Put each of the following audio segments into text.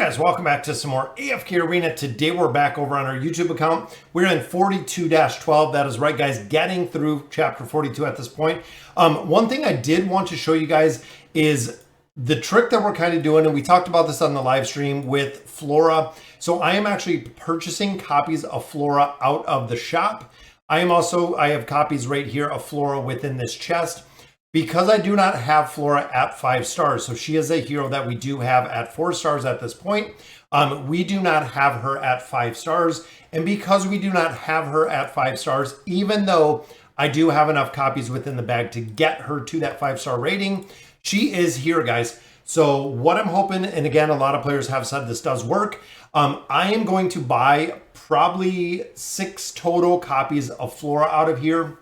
Guys, welcome back to some more AFK Arena. Today we're back over on our YouTube account. We're in 42-12. That is right, guys, getting through chapter 42 at this point. One thing I did want to show you guys is the trick that we're kind of doing, and we talked about this on the live stream with Flora. So I am actually purchasing copies of Flora out of the shop. I have copies right here of Flora within this chest. Because I do not have Flora at 5 stars, so she is a hero that we do have at 4 stars at this point. We do not have her at 5 stars. And because we do not have her at 5 stars, even though I do have enough copies within the bag to get her to that 5-star rating, she is here, guys. So what I'm hoping, and again, a lot of players have said this does work, I am going to buy probably 6 total copies of Flora out of here.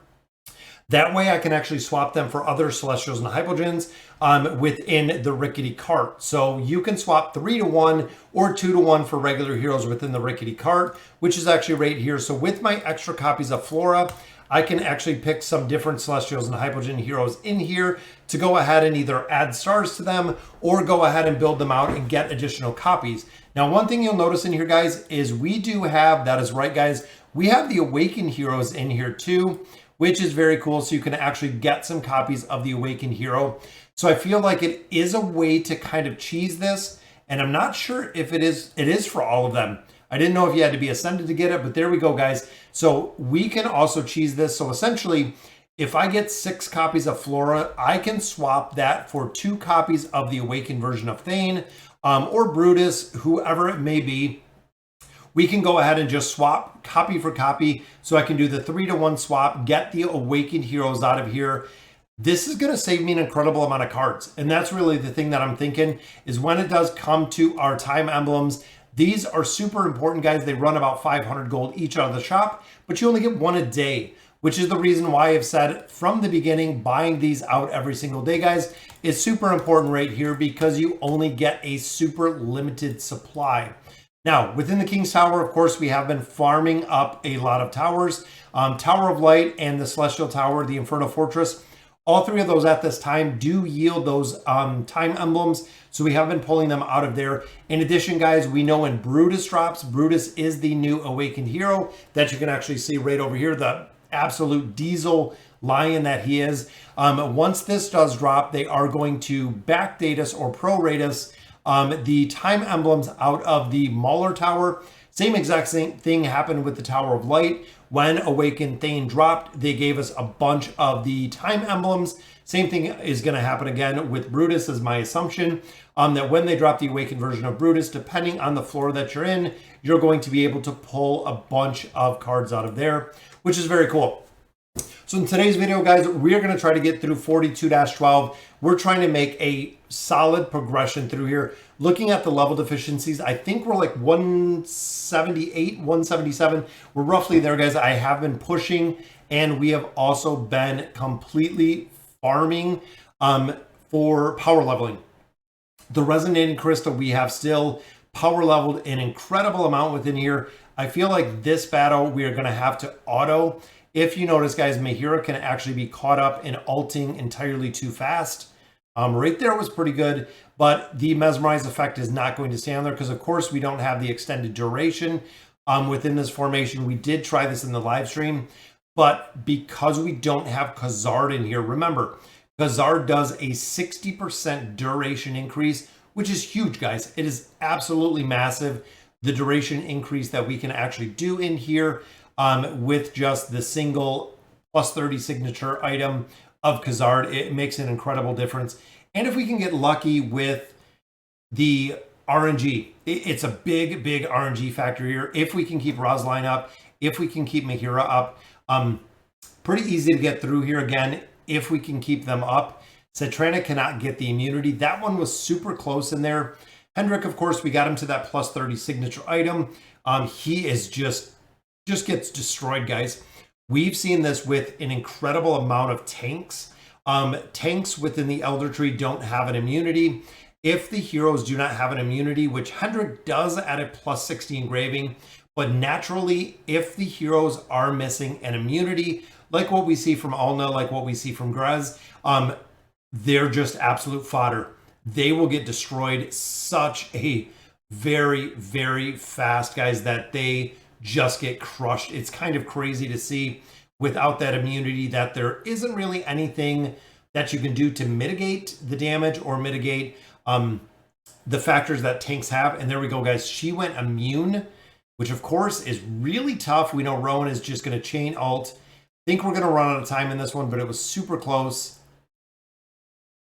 That way I can actually swap them for other Celestials and Hypogens within the Rickety Cart. So you can swap 3-to-1 or 2-to-1 for regular heroes within the Rickety Cart, which is actually right here. So with my extra copies of Flora, I can actually pick some different Celestials and Hypogen heroes in here to go ahead and either add stars to them or go ahead and build them out and get additional copies. Now, one thing you'll notice in here, guys, is we do have, that is right, guys, we have the Awakened heroes in here too, which is very cool. So you can actually get some copies of the Awakened hero. So I feel like it is a way to kind of cheese this. And I'm not sure if it is for all of them. I didn't know if you had to be ascended to get it, but there we go, guys. So we can also cheese this. So essentially, if I get 6 copies of Flora, I can swap that for 2 copies of the Awakened version of Thane or Brutus, whoever it may be. We can go ahead and just swap copy for copy. So I can do the 3-to-1 swap, get the Awakened heroes out of here. This is going to save me an incredible amount of cards. And that's really the thing that I'm thinking is when it does come to our time emblems, these are super important, guys. They run about 500 gold each out of the shop, but you only get 1 a day, which is the reason why I've said from the beginning, buying these out every single day, guys, is super important right here because you only get a super limited supply. Now, within the King's Tower, of course, we have been farming up a lot of towers. Tower of Light and the Celestial Tower, the Inferno Fortress, all 3 of those at this time do yield those time emblems. So we have been pulling them out of there. In addition, guys, we know when Brutus drops, Brutus is the new Awakened hero that you can actually see right over here, the absolute diesel lion that he is. Once this does drop, they are going to backdate us or prorate us the time emblems out of the Mauler Tower. Same exact thing happened with the Tower of Light. When Awakened Thane dropped, they gave us a bunch of the time emblems. Same thing is going to happen again with Brutus, is my assumption, that when they drop the Awakened version of Brutus, depending on the floor that you're in, you're going to be able to pull a bunch of cards out of there, which is very cool. So in today's video, guys, we're going to try to get through 42-12. We're trying to make a solid progression through here. Looking at the level deficiencies, I think we're like 178, 177. We're roughly there, guys. I have been pushing, and we have also been completely farming for power leveling. The Resonating Crystal, we have still power leveled an incredible amount within here. I feel like this battle, we are going to have to auto. If you notice, guys, Mahira can actually be caught up in ulting entirely too fast. Right there was pretty good, but the Mesmerize effect is not going to stay on there because, of course, we don't have the extended duration within this formation. We did try this in the live stream, but because we don't have Khazard in here, remember, Khazard does a 60% duration increase, which is huge, guys. It is absolutely massive, the duration increase that we can actually do in here. With just the single +30 signature item of Khazard, it makes an incredible difference. And if we can get lucky with the RNG, it's a big, big RNG factor here. If we can keep Rosline up, if we can keep Mahira up, pretty easy to get through here again if we can keep them up. Citrana cannot get the immunity. That one was super close in there. Hendrik, of course, we got him to that +30 signature item. He is just gets destroyed, guys. We've seen this with an incredible amount of tanks. Tanks within the Elder Tree don't have an immunity. If the heroes do not have an immunity, which Hendrik does at a +60 engraving, but naturally, if the heroes are missing an immunity, like what we see from Alna, like what we see from Grez, they're just absolute fodder. They will get destroyed. Such a very, very fast, guys, that they just get crushed. It's kind of crazy to see without that immunity that there isn't really anything that you can do to mitigate the damage or mitigate the factors that tanks have. And there we go, guys. She went immune, which of course is really tough. We know Rowan is just going to chain alt. I think we're going to run out of time in this one, but it was super close.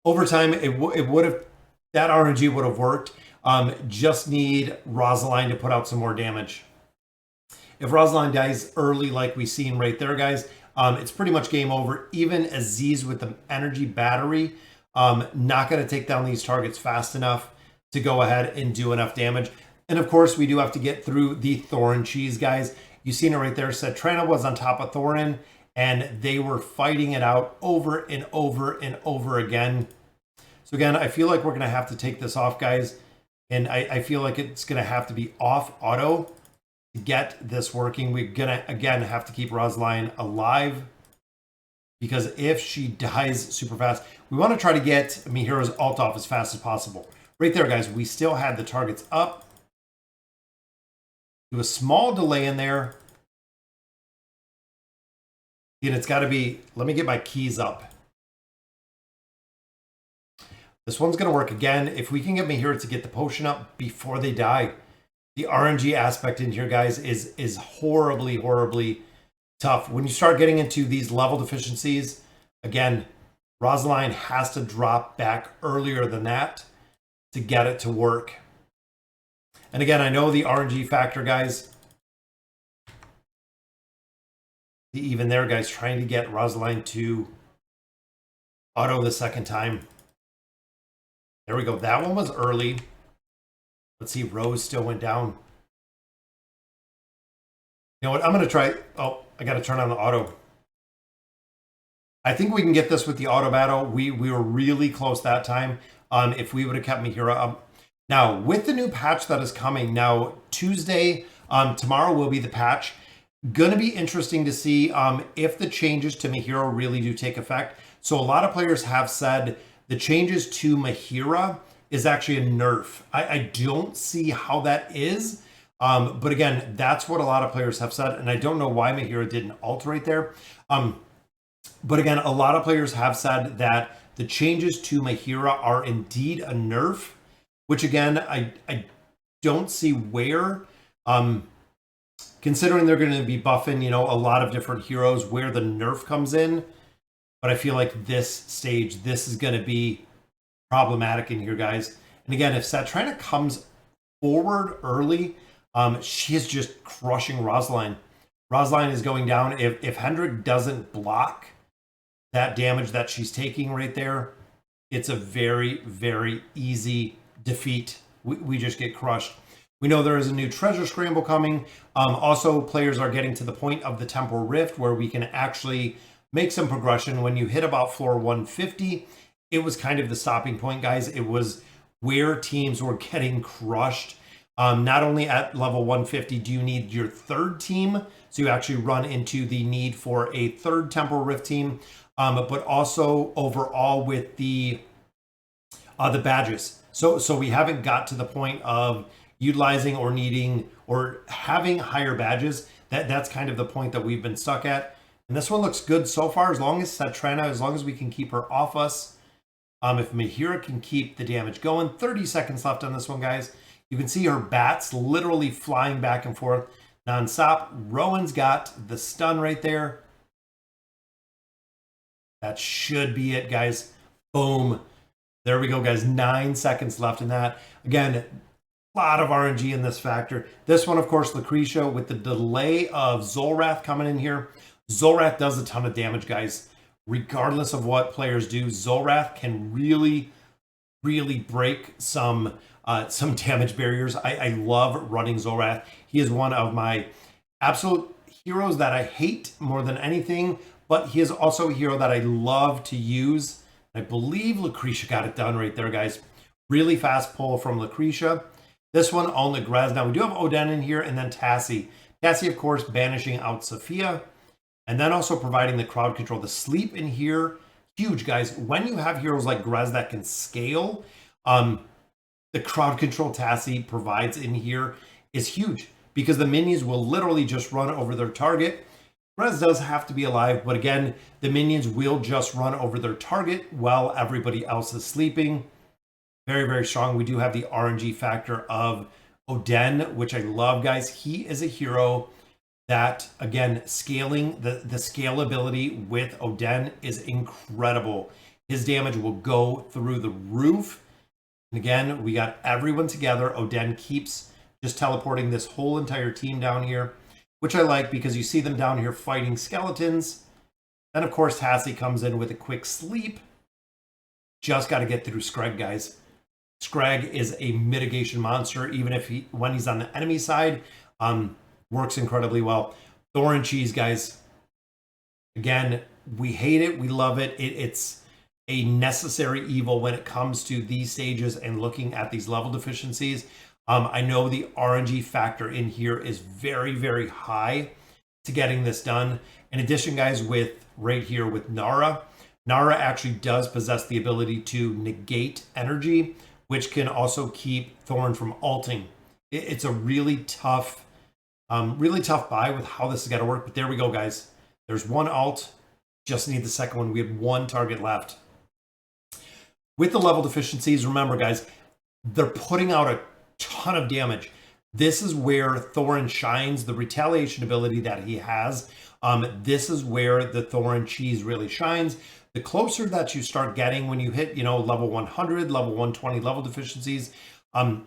Overtime, it would have, that RNG would have worked. Just need Rosaline to put out some more damage. If Rosaline dies early, like we seen right there, guys, it's pretty much game over. Even Aziz with the energy battery, not going to take down these targets fast enough to go ahead and do enough damage. And of course, we do have to get through the Thorin cheese, guys. You seen it right there. Cetrana was on top of Thorin, and they were fighting it out over and over and over again. So again, I feel like we're going to have to take this off, guys. And I feel like it's going to have to be off auto to get this working. We're going to, again, have to keep Rosaline alive. Because if she dies super fast, we want to try to get Mihiro's ult off as fast as possible. Right there, guys, we still had the targets up. Do a small delay in there. And it's got to be, let me get my keys up. This one's going to work again. If we can get Mihiro to get the potion up before they die. The RNG aspect in here, guys, is horribly, horribly tough. When you start getting into these level deficiencies, again, Rosaline has to drop back earlier than that to get it to work. And again, I know the RNG factor, guys. Even there, guys, trying to get Rosaline to auto the second time. There we go. That one was early. Let's see. Rose still went down. You know what? I'm going to try. Oh, I got to turn on the auto. I think we can get this with the auto battle. We were really close that time. If we would have kept Mihiro up. Now, with the new patch that is coming, now Tuesday, tomorrow will be the patch. Going to be interesting to see if the changes to Mihiro really do take effect. So a lot of players have said the changes to Mihira is actually a nerf. I don't see how that is. But again, that's what a lot of players have said. And I don't know why Mihira didn't alter right there. But again, a lot of players have said that the changes to Mihira are indeed a nerf, which again, I don't see where, considering they're going to be buffing, you know, a lot of different heroes, where the nerf comes in. But I feel like this stage, this is going to be problematic in here, guys. And again, if Satrana comes forward early, she is just crushing Rosaline. Rosaline is going down. If Hendrik doesn't block that damage that she's taking right there, it's a very, very easy defeat. We just get crushed. We know there is a new treasure scramble coming. Also, players are getting to the point of the Temporal Rift where we can actually make some progression. When you hit about floor 150, it was kind of the stopping point, guys. It was where teams were getting crushed. Not only at level 150 do you need your third team, so you actually run into the need for a third Temporal Rift team, but also overall with the badges. So we haven't got to the point of utilizing or needing or having higher badges. That's kind of the point that we've been stuck at. And this one looks good so far, as long as Satrana, as long as we can keep her off us. If Mihira can keep the damage going. 30 seconds left on this one, guys. You can see her bats literally flying back and forth nonstop. Rowan's got the stun right there. That should be it, guys. Boom. There we go, guys. 9 seconds left in that. Again, a lot of RNG in this factor. This one, of course, Lucretia with the delay of Zolrath coming in here. Zolrath does a ton of damage, guys. Regardless of what players do, Zolrath can really, really break some damage barriers. I love running Zolrath. He is one of my absolute heroes that I hate more than anything, but he is also a hero that I love to use. I believe Lucretia got it done right there, guys. Really fast pull from Lucretia. This one on the Grez. Now we do have Oden in here, and then Tassie. Tassie, of course, banishing out Sophia. And then also providing the crowd control. The sleep in here, huge, guys. When you have heroes like Grez that can scale, the crowd control Tassie provides in here is huge because the minions will literally just run over their target. Rez does have to be alive, but again, the minions will just run over their target while everybody else is sleeping. Very, very strong. We do have the RNG factor of Oden, which I love, guys. He is a hero that, again, scaling, the scalability with Oden is incredible. His damage will go through the roof. And again, we got everyone together. Oden keeps just teleporting this whole entire team down here, which I like because you see them down here fighting skeletons. Then, of course, Tassie comes in with a quick sleep. Just got to get through Screg, guys. Screg is a mitigation monster, even if when he's on the enemy side, works incredibly well. Thorin Cheese, guys. Again, we hate it. We love it. It's a necessary evil when it comes to these stages and looking at these level deficiencies. I know the RNG factor in here is very, very high to getting this done. In addition, guys, with right here with Nara actually does possess the ability to negate energy, which can also keep Thorin from ulting. It's a really tough buy with how this has got to work. But there we go, guys. There's one ult. Just need the second one. We have one target left. With the level deficiencies, remember, guys, they're putting out a ton of damage. This is where Thorin shines, the retaliation ability that he has. This is where the Thorin cheese really shines. The closer that you start getting when you hit, level 100, level 120 level deficiencies, a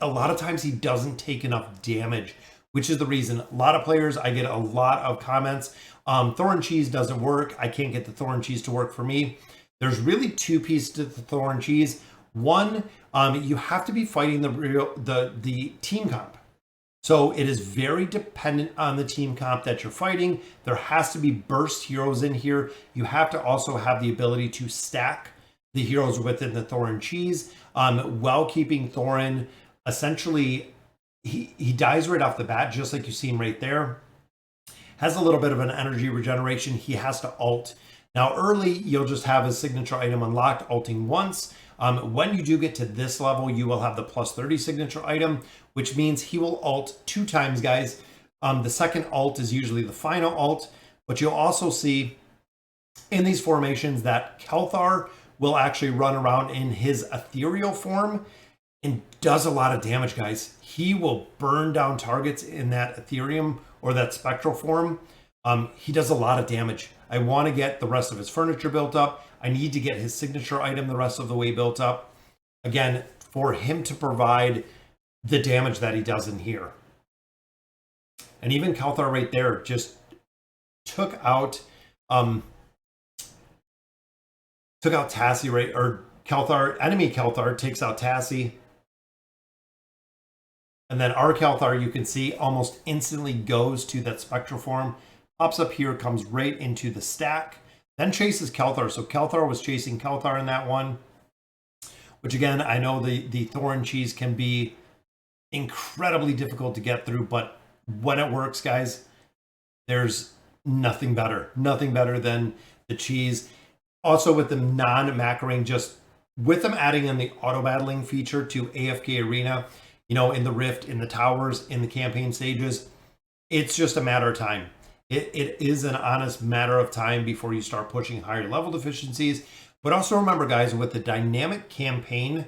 lot of times he doesn't take enough damage, which is the reason a lot of players, I get a lot of comments. Thorin cheese doesn't work. I can't get the Thorin cheese to work for me. There's really two pieces to the Thorin cheese. One, you have to be fighting the team comp. So it is very dependent on the team comp that you're fighting. There has to be burst heroes in here. You have to also have the ability to stack the heroes within the Thorin cheese while keeping Thorin essentially, he dies right off the bat, just like you see him right there. Has a little bit of an energy regeneration. He has to ult. Now early, you'll just have his signature item unlocked, ulting once. When you do get to this level, you will have the plus 30 signature item, which means he will ult 2 times, guys. The second ult is usually the final ult, but you'll also see in these formations that Kelthar will actually run around in his ethereal form and does a lot of damage, guys. He will burn down targets in that ethereum or that spectral form. He does a lot of damage. I want to get the rest of his furniture built up. I need to get his signature item the rest of the way built up. Again, for him to provide the damage that he does in here. And even Kelthar right there just took out Tassie, right? Or Kelthar, enemy Kelthar takes out Tassie. And then our Kelthar, you can see, almost instantly goes to that spectral form. Pops up here, comes right into the stack, then chases Kelthar. So Kelthar was chasing Kelthar in that one, which again, I know the Thorin cheese can be incredibly difficult to get through, but when it works, guys, there's nothing better than the cheese. Also with the non-macroing, just with them adding in the auto battling feature to AFK Arena, in the Rift, in the towers, in the campaign stages, it's just a matter of time. It is an honest matter of time before you start pushing higher level deficiencies. But also remember, guys, with the dynamic campaign,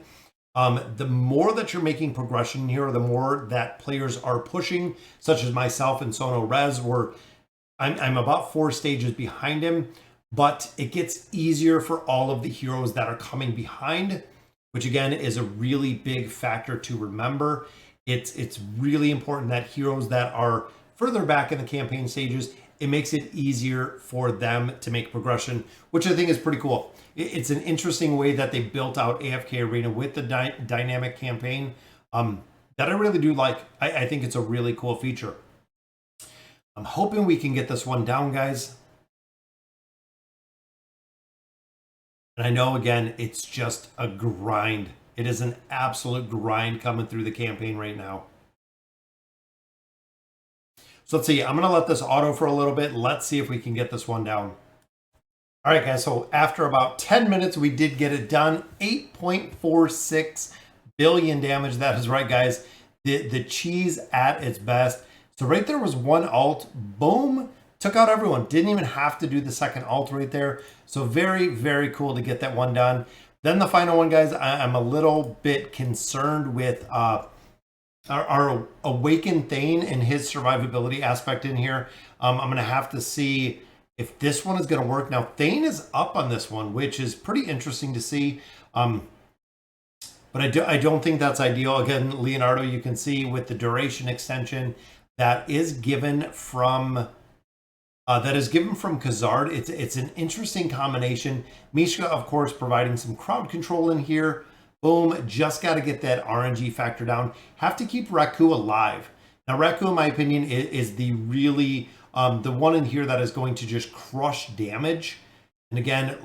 the more that you're making progression here, the more that players are pushing, such as myself and Sono Rez, where I'm about 4 stages behind him, but it gets easier for all of the heroes that are coming behind, which again is a really big factor to remember. It's really important that heroes that are further back in the campaign stages, it makes it easier for them to make progression, which I think is pretty cool. It's an interesting way that they built out AFK Arena with the dynamic campaign that I really do like. I think it's a really cool feature. I'm hoping we can get this one down, guys. And I know, again, it's just a grind. It is an absolute grind coming through the campaign right now. So let's see, I'm going to let this auto for a little bit. Let's see if we can get this one down. All right, guys, so after about 10 minutes, we did get it done. 8.46 billion damage. That is right, guys. The cheese at its best. So right there was one ult. Boom. Took out everyone. Didn't even have to do the second ult right there. So very, very cool to get that one done. Then the final one, guys, I'm a little bit concerned with our Awakened Thane and his survivability aspect in here. I'm going to have to see if this one is going to work. Now, Thane is up on this one, which is pretty interesting to see. But I don't think that's ideal. Again, Leonardo, you can see with the duration extension that is given from Khazard. It's an interesting combination. Mishka, of course, providing some crowd control in here. Boom, just got to get that RNG factor down. Have to keep Raku alive. Now, Raku, in my opinion, is the really, the one in here that is going to just crush damage. And again,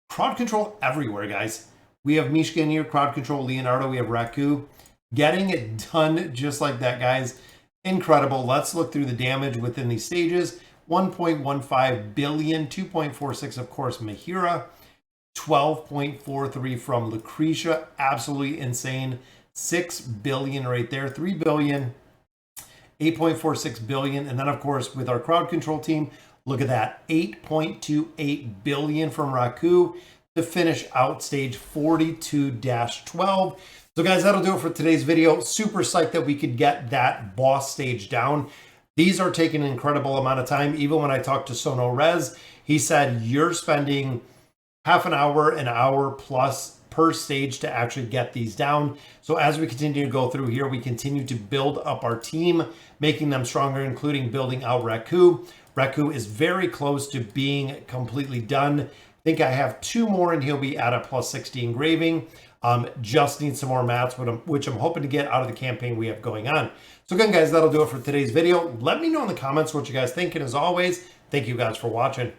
crowd control everywhere, guys. We have Mishka in here, crowd control, Leonardo, we have Raku. Getting it done just like that, guys. Incredible. Let's look through the damage within these stages. 1.15 billion, 2.46, of course, Mahira. 12.43 from Lucretia. Absolutely insane. 6 billion right there. 3 billion. 8.46 billion. And then, of course, with our crowd control team, look at that. 8.28 billion from Raku to finish out stage 42-12. So guys, that'll do it for today's video. Super psyched that we could get that boss stage down. These are taking an incredible amount of time. Even when I talked to Sono Rez, he said you're spending half an hour plus per stage to actually get these down. So as we continue to go through here, we continue to build up our team, making them stronger, including building out Raku. Raku is very close to being completely done. I think I have 2 more and he'll be at a plus 60 engraving. Just need some more mats, which I'm hoping to get out of the campaign we have going on. So again, guys, that'll do it for today's video. Let me know in the comments what you guys think. And as always, thank you guys for watching.